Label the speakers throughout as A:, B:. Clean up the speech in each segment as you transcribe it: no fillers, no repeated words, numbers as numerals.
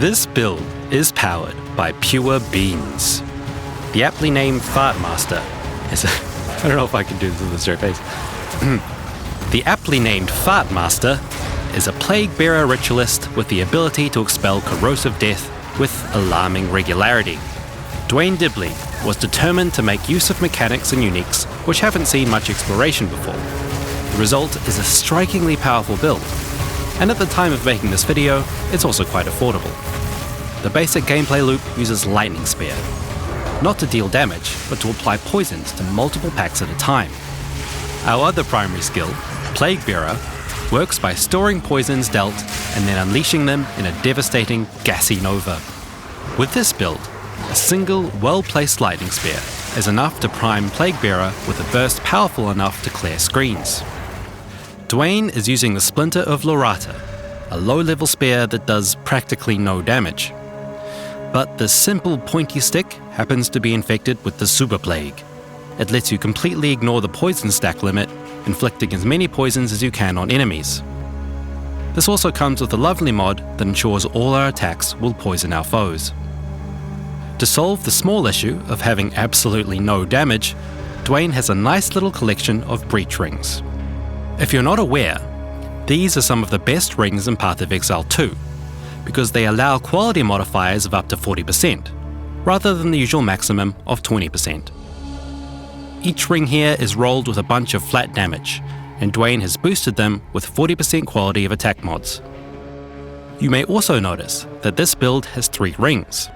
A: This build is powered by pure beans. The aptly named Fartmaster is I don't know if I can do this with a straight face. The aptly named Fartmaster is a plague-bearer ritualist with the ability to expel corrosive death with alarming regularity. DwaneDibbley was determined to make use of mechanics and uniques which haven't seen much exploration before. The result is a strikingly powerful build, and at the time of making this video, it's also quite affordable. The basic gameplay loop uses Lightning Spear, not to deal damage, but to apply poisons to multiple packs at a time. Our other primary skill, Plague Bearer, works by storing poisons dealt and then unleashing them in a devastating gassy nova. With this build, a single well-placed Lightning Spear is enough to prime Plague Bearer with a burst powerful enough to clear screens. Dwayne is using the Splinter of Lorata, a low-level spear that does practically no damage. But the simple pointy stick happens to be infected with the Super Plague. It lets you completely ignore the poison stack limit, inflicting as many poisons as you can on enemies. This also comes with a lovely mod that ensures all our attacks will poison our foes. To solve the small issue of having absolutely no damage, Dwayne has a nice little collection of breach rings. If you're not aware, these are some of the best rings in Path of Exile 2, because they allow quality modifiers of up to 40%, rather than the usual maximum of 20%. Each ring here is rolled with a bunch of flat damage, and Dwayne has boosted them with 40% quality of attack mods. You may also notice that this build has 3 rings.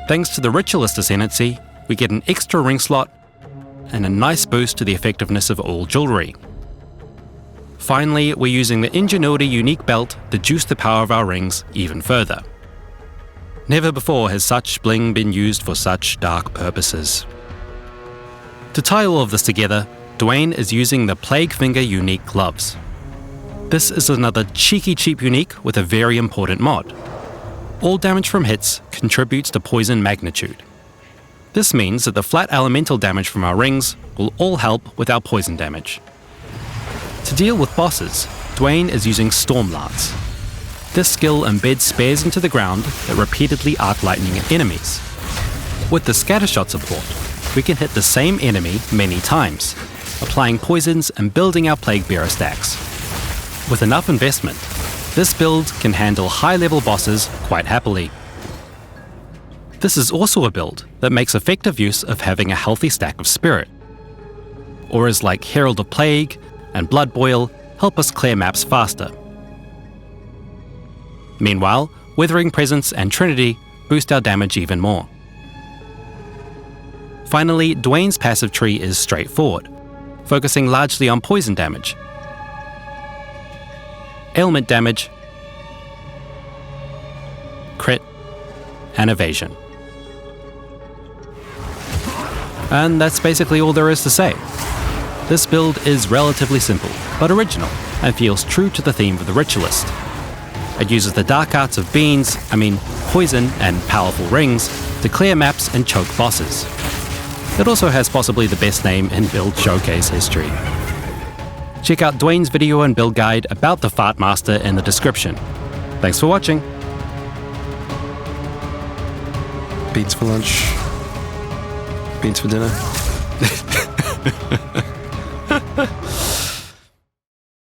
A: Thanks to the Ritualist ascendancy, we get an extra ring slot and a nice boost to the effectiveness of all jewellery. Finally, we're using the Ingenuity unique belt to juice the power of our rings even further. Never before has such bling been used for such dark purposes. To tie all of this together, Dwayne is using the Plague Finger unique gloves. This is another cheeky cheap unique with a very important mod. All damage from hits contributes to poison magnitude. This means that the flat elemental damage from our rings will all help with our poison damage. To deal with bosses, Dwayne is using Storm Lance. This skill embeds spares into the ground that repeatedly arc lightning at enemies. With the scattershot support, we can hit the same enemy many times, applying poisons and building our Plague Bearer stacks. With enough investment, this build can handle high-level bosses quite happily. This is also a build that makes effective use of having a healthy stack of spirit. Auras like Herald of Plague and Blood Boil help us clear maps faster. Meanwhile, Withering Presence and Trinity boost our damage even more. Finally, Dwayne's passive tree is straightforward, focusing largely on poison damage, ailment damage, crit, and evasion. And that's basically all there is to say. This build is relatively simple, but original, and feels true to the theme of the Ritualist. It uses the dark arts of poison and powerful rings to clear maps and choke bosses. It also has possibly the best name in build showcase history. Check out Dwayne's video and build guide about the Fartmaster in the description. Thanks for watching.
B: Beans for lunch. Beans for dinner.